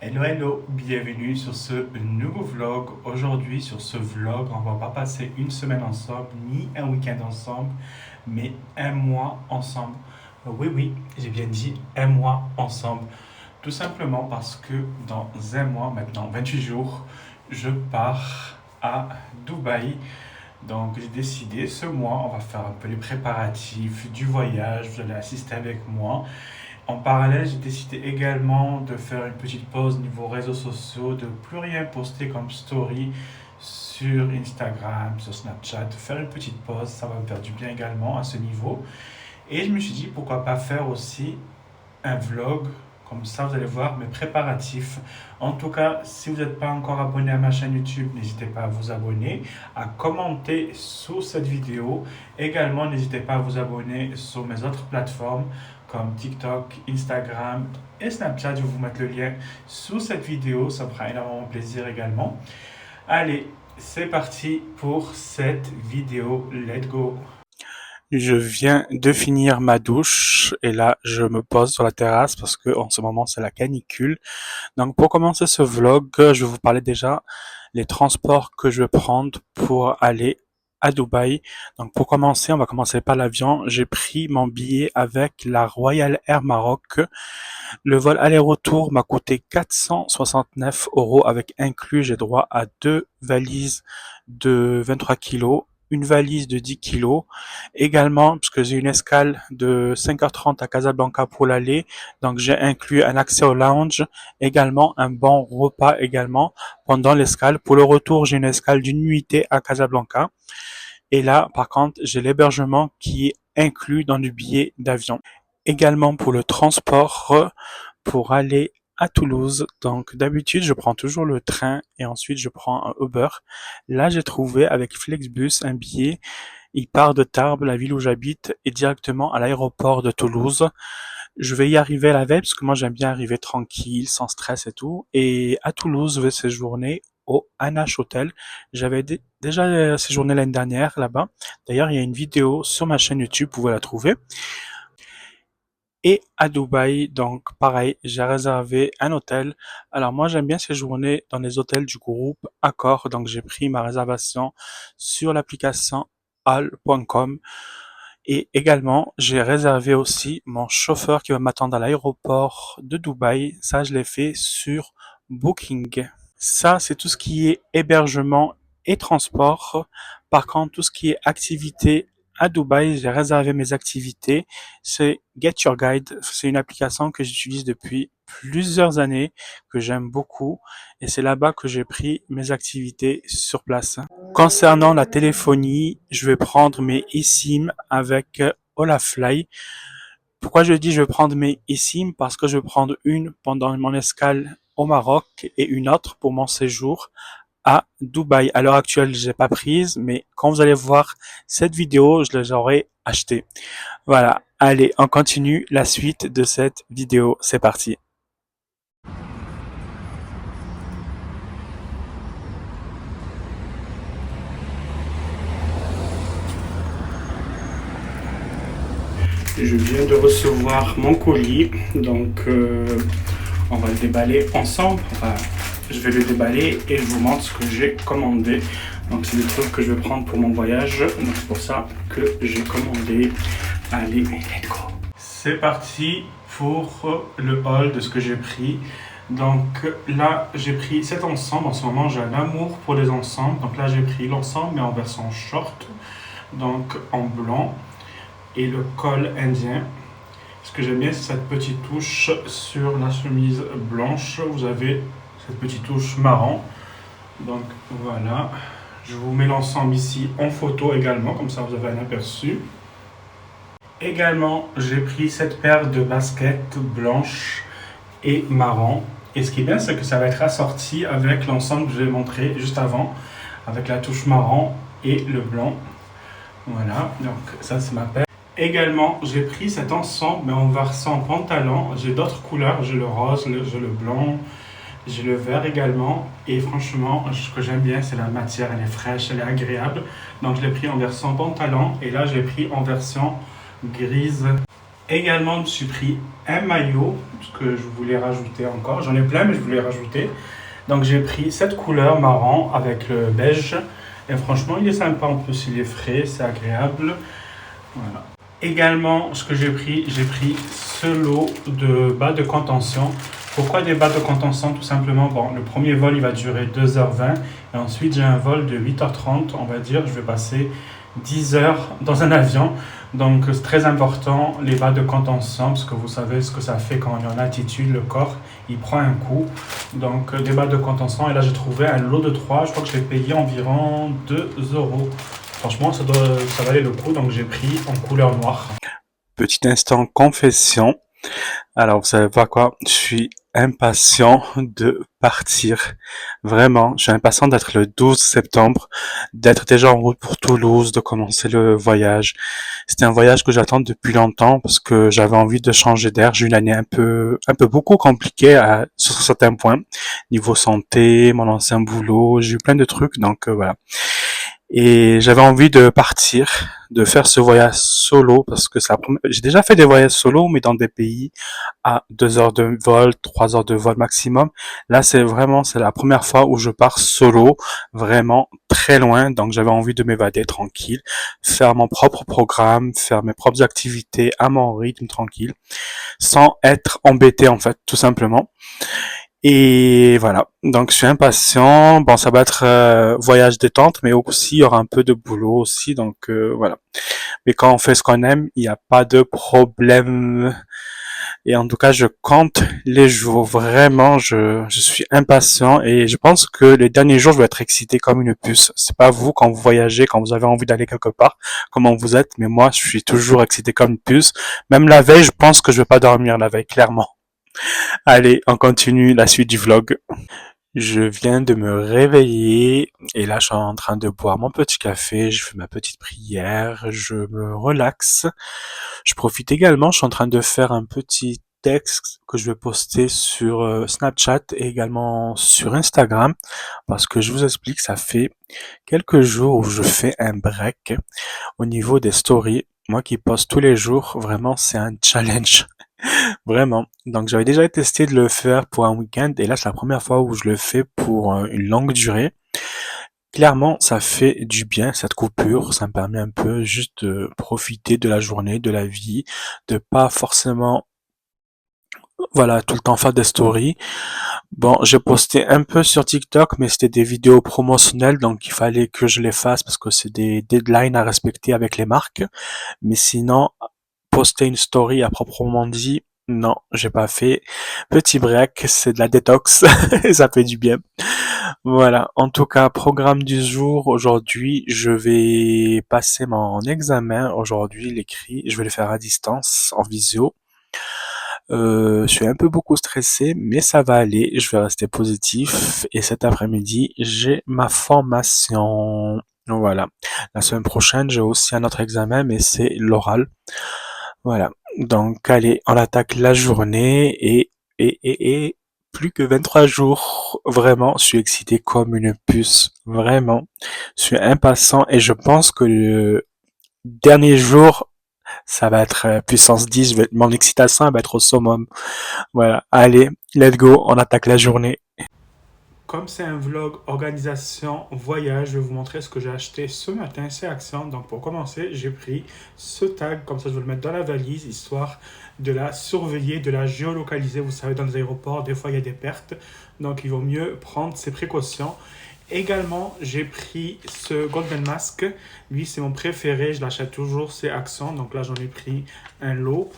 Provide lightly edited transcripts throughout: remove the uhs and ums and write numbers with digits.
Hello, hello, bienvenue sur ce nouveau vlog. Aujourd'hui, sur ce vlog, on va pas passer une semaine ensemble, ni un week-end ensemble, mais un mois ensemble. Oui, oui, j'ai bien dit un mois ensemble. Tout simplement parce que dans un mois, maintenant 28 jours, je pars à Dubaï. Donc j'ai décidé, ce mois, on va faire un peu les préparatifs du voyage. Vous allez assister avec moi. En parallèle, j'ai décidé également de faire une petite pause niveau réseaux sociaux, de plus rien poster comme story sur Instagram, sur Snapchat, de faire une petite pause, ça va me faire du bien également à ce niveau. Et je me suis dit pourquoi pas faire aussi un vlog, comme ça vous allez voir mes préparatifs. En tout cas, si vous n'êtes pas encore abonné à ma chaîne YouTube, n'hésitez pas à vous abonner, à commenter sous cette vidéo. Également, n'hésitez pas à vous abonner sur mes autres plateformes comme TikTok, Instagram et Snapchat. Je vais vous mettre le lien sous cette vidéo, ça me fera énormément plaisir également. Allez, c'est parti pour cette vidéo. Let's go! Je viens de finir ma douche et là je me pose sur la terrasse parce que en ce moment c'est la canicule. Donc pour commencer ce vlog, je vais vous parler déjà les transports que je vais prendre pour aller à Dubaï. Donc pour commencer, on va commencer par l'avion. J'ai pris mon billet avec la Royal Air Maroc. Le vol aller-retour m'a coûté 469 € avec inclus. J'ai droit à deux valises de 23 kilos, une valise de 10 kilos. Également, puisque j'ai une escale de 5h30 à Casablanca pour l'aller, donc j'ai inclus un accès au lounge, également un bon repas également pendant l'escale. Pour le retour, j'ai une escale d'une nuitée à Casablanca. Et là, par contre, j'ai l'hébergement qui est inclus dans le billet d'avion. Également pour le transport pour aller à Toulouse. Donc d'habitude, je prends toujours le train et ensuite je prends un Uber. Là, j'ai trouvé avec Flexbus un billet. Il part de Tarbes, la ville où j'habite, et directement à l'aéroport de Toulouse. Je vais y arriver la veille parce que moi j'aime bien arriver tranquille, sans stress et tout. Et à Toulouse, je vais séjourner au Anache Hotel. J'avais déjà séjourné l'année dernière là-bas. D'ailleurs, il y a une vidéo sur ma chaîne YouTube, vous pouvez la trouver. Et à Dubaï, donc pareil, j'ai réservé un hôtel. Alors moi j'aime bien séjourner dans les hôtels du groupe Accor, donc j'ai pris ma réservation sur l'application all.com et également j'ai réservé aussi mon chauffeur qui va m'attendre à l'aéroport de Dubaï. Ça je l'ai fait sur Booking. Ça c'est tout ce qui est hébergement et transport. Par contre, tout ce qui est activité à Dubaï, j'ai réservé mes activités. C'est Get Your Guide. C'est une application que j'utilise depuis plusieurs années, que j'aime beaucoup. Et c'est là-bas que j'ai pris mes activités sur place. Concernant la téléphonie, je vais prendre mes eSIM avec Olafly. Pourquoi je dis je vais prendre mes eSIM? Parce que je vais prendre une pendant mon escale au Maroc et une autre pour mon séjour à Dubaï. À l'heure actuelle, je l'ai pas prise, mais quand vous allez voir cette vidéo, je les aurai achetées. Voilà. Allez, on continue la suite de cette vidéo. C'est parti. Je viens de recevoir mon colis, donc on va le déballer ensemble. Enfin, je vais le déballer et je vous montre ce que j'ai commandé. Donc c'est des trucs que je vais prendre pour mon voyage. Donc c'est pour ça que j'ai commandé. Allez, let's go. C'est parti pour le haul de ce que j'ai pris. Donc là, j'ai pris cet ensemble. En ce moment, j'ai un amour pour les ensembles. Donc là, j'ai pris l'ensemble, mais en version short. Donc en blanc. Et le col indien. Ce que j'aime bien, c'est cette petite touche sur la chemise blanche. Vous avez cette petite touche marron. Donc voilà. Je vous mets l'ensemble ici en photo également, comme ça vous avez un aperçu. Également, j'ai pris cette paire de baskets blanches et marron. Et ce qui est bien, c'est que ça va être assorti avec l'ensemble que je vais montrer juste avant, avec la touche marron et le blanc. Voilà, donc ça c'est ma paire. Également, j'ai pris cet ensemble, mais en version pantalon. J'ai d'autres couleurs, j'ai le rose, j'ai le blanc, j'ai le vert également. Et franchement, ce que j'aime bien, c'est la matière, elle est fraîche, elle est agréable. Donc je l'ai pris en version pantalon et là, j'ai pris en version grise. Également, je me suis pris un maillot, ce que je voulais rajouter encore. J'en ai plein, mais je voulais rajouter. Donc j'ai pris cette couleur marron avec le beige. Et franchement, il est sympa. En plus, il est frais, c'est agréable. Voilà. Également, ce que j'ai pris ce lot de bas de contention. Pourquoi des bas de contention? Tout simplement, bon, le premier vol, il va durer 2h20. Et ensuite, j'ai un vol de 8h30. On va dire, je vais passer 10 heures dans un avion. Donc, c'est très important, les bas de contention, parce que vous savez ce que ça fait quand on est en altitude, le corps, il prend un coup. Donc, des bas de contention. Et là, j'ai trouvé un lot de 3. Je crois que je l'ai payé environ 2 euros. Franchement, ça valait le coup, donc j'ai pris en couleur noire. Petit instant confession. Alors, vous savez pas quoi, je suis impatient de partir. Vraiment, je suis impatient d'être le 12 septembre, d'être déjà en route pour Toulouse, de commencer le voyage. C'était un voyage que j'attends depuis longtemps parce que j'avais envie de changer d'air. J'ai eu une année un peu beaucoup compliquée sur certains points. Niveau santé, mon ancien boulot, j'ai eu plein de trucs, donc voilà. Et j'avais envie de partir, de faire ce voyage solo parce que j'ai déjà fait des voyages solo, mais dans des pays à 2 heures de vol, 3 heures de vol maximum. Là, c'est la première fois où je pars solo, vraiment très loin. Donc, j'avais envie de m'évader tranquille, faire mon propre programme, faire mes propres activités à mon rythme tranquille, sans être embêté en fait, tout simplement. Et voilà, donc je suis impatient. Bon, ça va être voyage détente, mais aussi il y aura un peu de boulot aussi, donc voilà. Mais quand on fait ce qu'on aime, il n'y a pas de problème. Et en tout cas, je compte les jours. Vraiment, je suis impatient et je pense que les derniers jours, je vais être excité comme une puce. C'est pas vous quand vous voyagez, quand vous avez envie d'aller quelque part, comment vous êtes, mais moi, je suis toujours excité comme une puce. Même la veille, je pense que je vais pas dormir la veille, clairement. Allez, on continue la suite du vlog. Je viens de me réveiller et là je suis en train de boire mon petit café, je fais ma petite prière, je me relaxe. Je profite également, je suis en train de faire un petit texte que je vais poster sur Snapchat et également sur Instagram parce que je vous explique, ça fait quelques jours où je fais un break au niveau des stories. Moi qui poste tous les jours, vraiment c'est un challenge. Vraiment. Donc j'avais déjà testé de le faire pour un week-end et là c'est la première fois où je le fais pour une longue durée. Clairement, ça fait du bien cette coupure, ça me permet un peu juste de profiter de la journée, de la vie, de pas forcément voilà, tout le temps faire des stories. Bon, j'ai posté un peu sur TikTok, mais c'était des vidéos promotionnelles, donc il fallait que je les fasse parce que c'est des deadlines à respecter avec les marques. Mais sinon, poster une story à proprement dit, non, j'ai pas fait. Petit break, c'est de la détox, et ça fait du bien. Voilà. En tout cas, programme du jour, aujourd'hui, je vais passer mon examen, aujourd'hui, l'écrit, je vais le faire à distance, en visio. Je suis un peu beaucoup stressé, mais ça va aller, je vais rester positif, et cet après-midi, j'ai ma formation. Voilà. La semaine prochaine, j'ai aussi un autre examen, mais c'est l'oral. Voilà. Donc, allez, on attaque la journée et plus que 23 jours. Vraiment, je suis excité comme une puce. Vraiment. Je suis impatient et je pense que le dernier jour, ça va être puissance 10. Mon excitation va être au summum. Voilà. Allez, let's go. On attaque la journée. Comme c'est un vlog organisation voyage, je vais vous montrer ce que j'ai acheté ce matin, c'est Action. Donc pour commencer, j'ai pris ce tag, comme ça je vais le mettre dans la valise, histoire de la surveiller, de la géolocaliser. Vous savez, dans les aéroports, des fois il y a des pertes, donc il vaut mieux prendre ses précautions. Également, j'ai pris ce Golden Mask. Lui, c'est mon préféré, je l'achète toujours, c'est Action. Donc là, j'en ai pris un lot.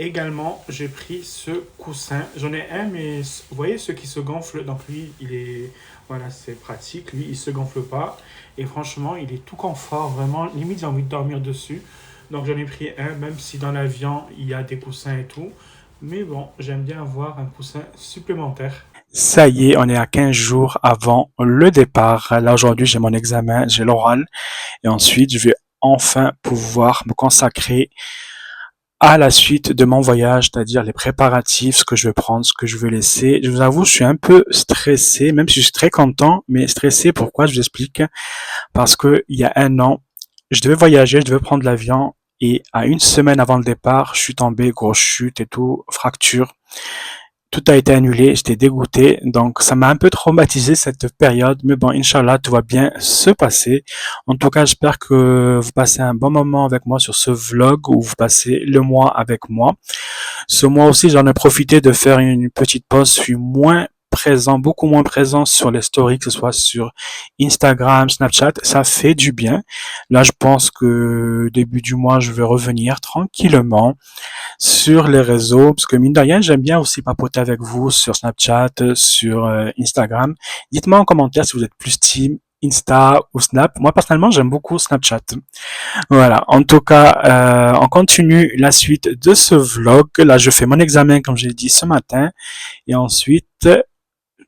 Également, j'ai pris ce coussin. J'en ai un, mais vous voyez ce qui se gonfle. Donc lui, il est, voilà, c'est pratique. Lui, il se gonfle pas. Et franchement, il est tout confort. Vraiment, limite, j'ai envie de dormir dessus. Donc j'en ai pris un, même si dans l'avion, il y a des coussins et tout. Mais bon, j'aime bien avoir un coussin supplémentaire. Ça y est, on est à 15 jours avant le départ. Là, aujourd'hui, j'ai mon examen, j'ai l'oral. Et ensuite, je vais enfin pouvoir me consacrer à la suite de mon voyage, c'est-à-dire les préparatifs, ce que je vais prendre, ce que je veux laisser. Je vous avoue, je suis un peu stressé, même si je suis très content, mais stressé, pourquoi? Je vous explique. Parce que il y a un an, je devais voyager, je devais prendre l'avion Et à une semaine avant le départ, je suis tombé, grosse chute et tout, fracture. Tout a été annulé, j'étais dégoûté, donc ça m'a un peu traumatisé cette période, mais bon, Inch'Allah, tout va bien se passer. En tout cas, j'espère que vous passez un bon moment avec moi sur ce vlog où vous passez le mois avec moi. Ce mois aussi, j'en ai profité de faire une petite pause. Je suis moins présent, beaucoup moins présent sur les stories, que ce soit sur Instagram, Snapchat. Ça fait du bien. Là, je pense que début du mois, je vais revenir tranquillement sur les réseaux, parce que mine de rien, j'aime bien aussi papoter avec vous sur Snapchat, sur Instagram. Dites-moi en commentaire si vous êtes plus team Insta ou Snap. Moi, personnellement, j'aime beaucoup Snapchat. Voilà. En tout cas, on continue la suite de ce vlog. Là, je fais mon examen, comme j'ai dit ce matin. Et ensuite,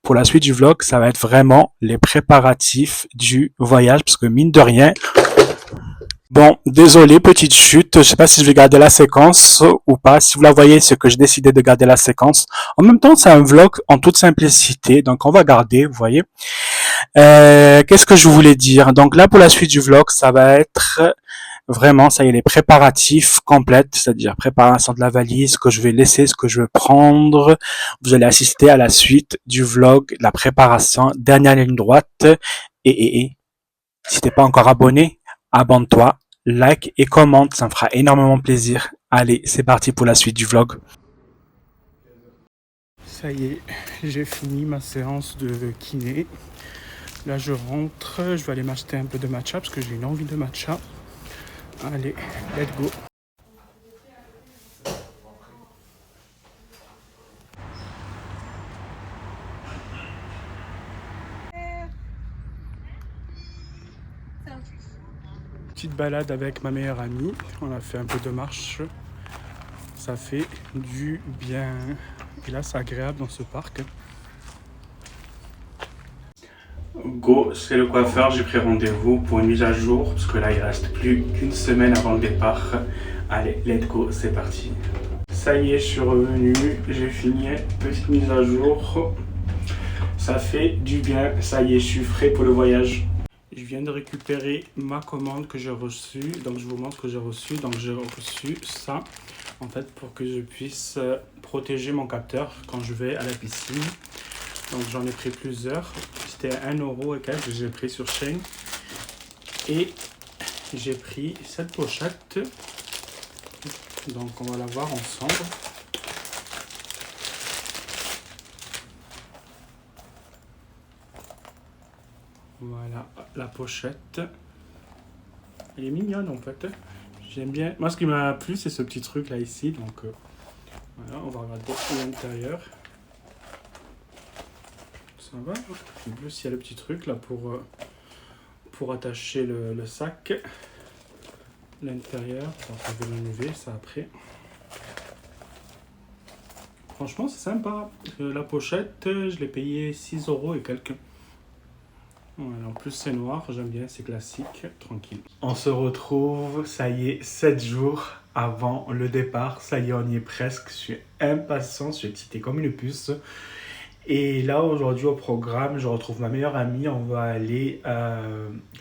pour la suite du vlog, ça va être vraiment les préparatifs du voyage, parce que mine de rien, bon, désolé, petite chute. Je sais pas si je vais garder la séquence ou pas. Si vous la voyez, c'est que j'ai décidé de garder la séquence. En même temps, c'est un vlog en toute simplicité, donc on va garder, vous voyez. Qu'est-ce que je voulais dire? Donc là, pour la suite du vlog, ça va être vraiment, ça y est, les préparatifs complètes, c'est-à-dire préparation de la valise, ce que je vais laisser, ce que je vais prendre. Vous allez assister à la suite du vlog, la préparation, dernière ligne droite. Et, si t'es pas encore abonné, abonne-toi, like et commente, ça me fera énormément plaisir. Allez, c'est parti pour la suite du vlog. Ça y est, j'ai fini ma séance de kiné. Là, je rentre, je vais aller m'acheter un peu de matcha parce que j'ai une envie de matcha. Allez, let's go. Petite balade avec ma meilleure amie. On a fait un peu de marche. Ça fait du bien. Et là, c'est agréable dans ce parc. Go, c'est le coiffeur, j'ai pris rendez-vous pour une mise à jour, parce que là il reste plus qu'une semaine avant le départ. Allez, let's go, c'est parti. Ça y est, je suis revenu, j'ai fini, petite mise à jour. Ça fait du bien, ça y est, je suis frais pour le voyage. Je viens de récupérer ma commande que j'ai reçue, donc je vous montre ce que j'ai reçu. Donc j'ai reçu ça, en fait, pour que je puisse protéger mon capteur quand je vais à la piscine. Donc j'en ai pris plusieurs, c'était à 1 € et quelques que j'ai pris sur Shein. Et j'ai pris cette pochette, donc on va la voir ensemble. Voilà la pochette, elle est mignonne en fait, j'aime bien. Moi ce qui m'a plu c'est ce petit truc là ici, donc voilà, on va regarder l'intérieur. Ça va. En plus, il y a le petit truc là pour attacher le sac. L'intérieur, on va l'enlever ça après. Franchement, c'est sympa. La pochette, je l'ai payé 6 € et quelques. Voilà, en plus, c'est noir, j'aime bien, c'est classique, tranquille. On se retrouve, ça y est, 7 jours avant le départ. Ça y est, on y est presque. Je suis impatient, je suis excité comme une puce. Et là, aujourd'hui, au programme, je retrouve ma meilleure amie. On va aller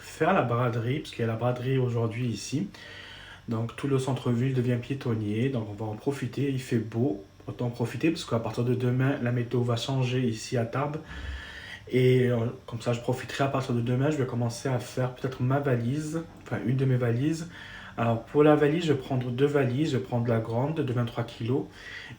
faire la braderie, parce qu'il y a la braderie aujourd'hui ici. Donc, tout le centre-ville devient piétonnier. Donc, on va en profiter. Il fait beau. Autant en profiter, parce qu'à partir de demain, la météo va changer ici à Tarbes. Et comme ça, je profiterai à partir de demain. Je vais commencer à faire peut-être ma valise, enfin une de mes valises. Alors pour la valise, je vais prendre 2 valises. Je vais prendre la grande de 23 kg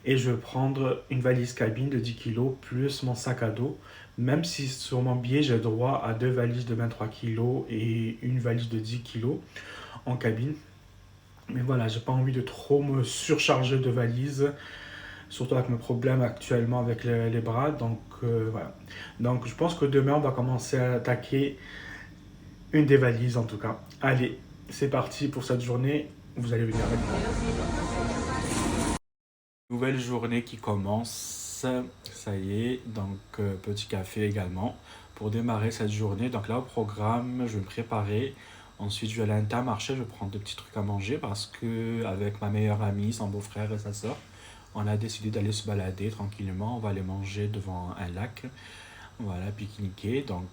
et je vais prendre une valise cabine de 10 kg plus mon sac à dos. Même si sur mon billet, j'ai droit à 2 valises de 23 kg et une valise de 10 kg en cabine. Mais voilà, j'ai pas envie de trop me surcharger de valises, surtout avec mes problèmes actuellement avec les bras. Donc voilà. Donc je pense que demain, on va commencer à attaquer une des valises en tout cas. Allez, c'est parti pour cette journée. Vous allez venir avec moi. Nouvelle journée qui commence. Ça y est, donc petit café également pour démarrer cette journée. Donc là au programme, je vais me préparer. Ensuite, je vais aller à Intermarché, je vais prendre des petits trucs à manger parce que avec ma meilleure amie, son beau-frère et sa soeur, on a décidé d'aller se balader tranquillement. On va aller manger devant un lac. Voilà, pique-niquer. Donc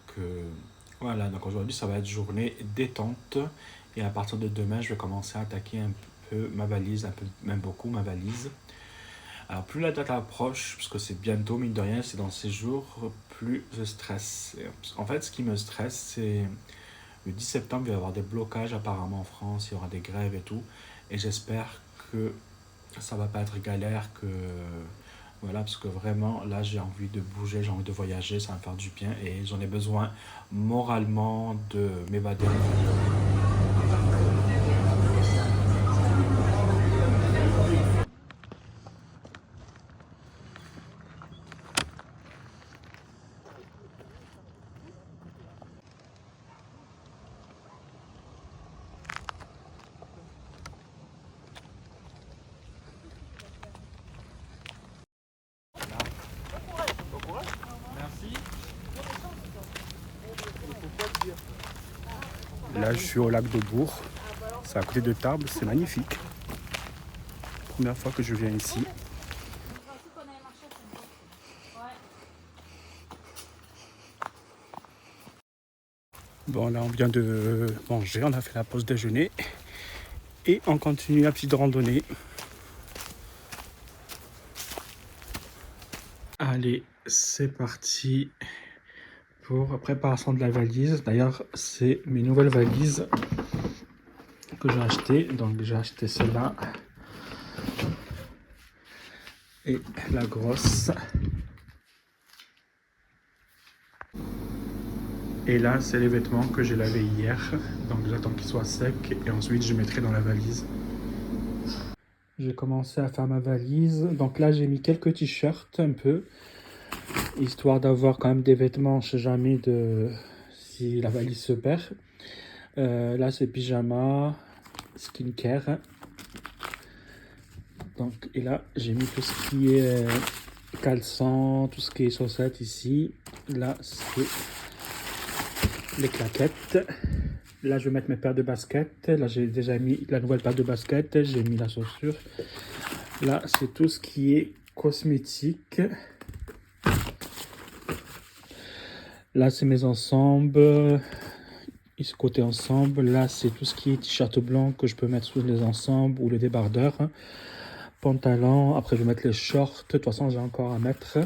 voilà, donc aujourd'hui ça va être journée détente. Et à partir de demain, je vais commencer à attaquer un peu ma valise, un peu, même beaucoup ma valise. Alors plus la date approche, parce que c'est bientôt, mine de rien, c'est dans ces jours, plus je stresse. En fait, ce qui me stresse, c'est le 10 septembre, il va y avoir des blocages apparemment en France, il y aura des grèves et tout. Et j'espère que ça va pas être galère, que voilà, parce que vraiment, là, j'ai envie de bouger, j'ai envie de voyager, ça va me faire du bien et j'en ai besoin moralement de m'évader. Là, je suis au lac de Bourg. C'est à côté de Tarbes, c'est magnifique. Première fois que je viens ici. Bon, là, on vient de manger, on a fait la pause déjeuner. Et on continue la petite randonnée. Allez, c'est parti pour la préparation de la valise. D'ailleurs, c'est mes nouvelles valises que j'ai achetées. Donc, j'ai acheté celle-là. Et la grosse. Et là, c'est les vêtements que j'ai lavés hier. Donc, j'attends qu'ils soient secs et ensuite je mettrai dans la valise. J'ai commencé à faire ma valise. Donc là, j'ai mis quelques t-shirts un peu. Histoire d'avoir quand même des vêtements, on ne sait jamais si la valise se perd. Là, c'est pyjama, skincare. Donc, et là, j'ai mis tout ce qui est caleçon, tout ce qui est chaussettes ici. Là, c'est les claquettes. Là, je vais mettre mes paires de baskets. Là, j'ai déjà mis la nouvelle paire de baskets. J'ai mis la chaussure. Là, c'est tout ce qui est cosmétique. Là, c'est mes ensembles. Ici, côté ensemble. Là, c'est tout ce qui est t-shirt blanc que je peux mettre sous les ensembles ou le débardeur. Pantalon. Après, je vais mettre les shorts. De toute façon, j'ai encore à mettre.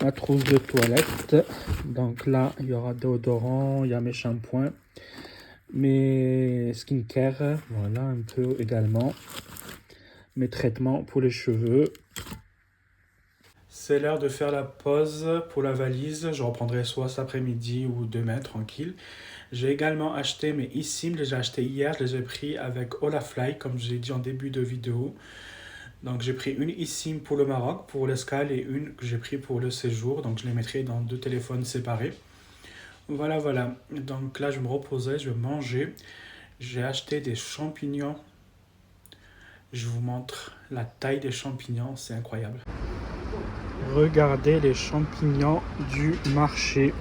Ma trousse de toilette. Donc là, il y aura déodorant. Il y a mes shampoings. Mes skincare. Voilà, un peu également. Mes traitements pour les cheveux. C'est l'heure de faire la pause pour la valise. Je reprendrai soit cet après-midi ou demain, tranquille. J'ai également acheté mes eSIM. Je les ai achetés hier. Je les ai pris avec Olafly, comme j'ai dit en début de vidéo. Donc j'ai pris une eSIM pour le Maroc, pour l'escale, et une que j'ai pris pour le séjour. Donc je les mettrai dans 2 téléphones séparés. Voilà, voilà. Donc là, je me reposais, je vais manger. J'ai acheté des champignons. Je vous montre la taille des champignons, c'est incroyable. Regardez les champignons du marché.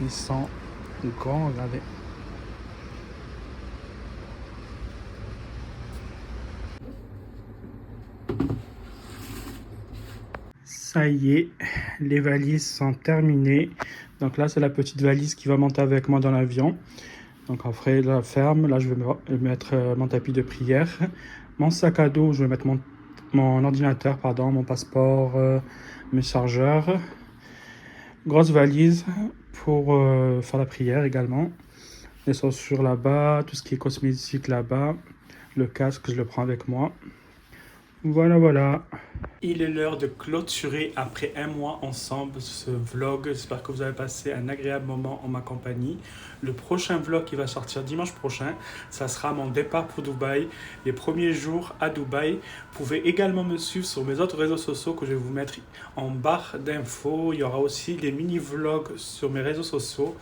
Ils sont grands, regardez. Ça y est, les valises sont terminées. Donc là, c'est la petite valise qui va monter avec moi dans l'avion. Donc après, la ferme, là, je vais mettre mon tapis de prière. Mon sac à dos, je vais mettre mon ordinateur, pardon, mon passeport, mes chargeurs. Grosse valise pour faire la prière également. Les chaussures là-bas, tout ce qui est cosmétique là-bas. Le casque, je le prends avec moi. Voilà, voilà. Il est l'heure de clôturer après un mois ensemble ce vlog. J'espère que vous avez passé un agréable moment en ma compagnie. Le prochain vlog qui va sortir dimanche prochain, ça sera mon départ pour Dubaï, les premiers jours à Dubaï. Vous pouvez également me suivre sur mes autres réseaux sociaux que je vais vous mettre en barre d'infos. Il y aura aussi des mini-vlogs sur mes réseaux sociaux.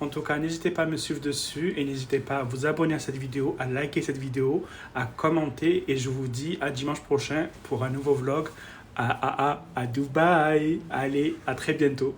En tout cas, n'hésitez pas à me suivre dessus et n'hésitez pas à vous abonner à cette vidéo, à liker cette vidéo, à commenter. Et je vous dis à dimanche prochain pour un nouveau vlog à Dubaï. Allez, à très bientôt.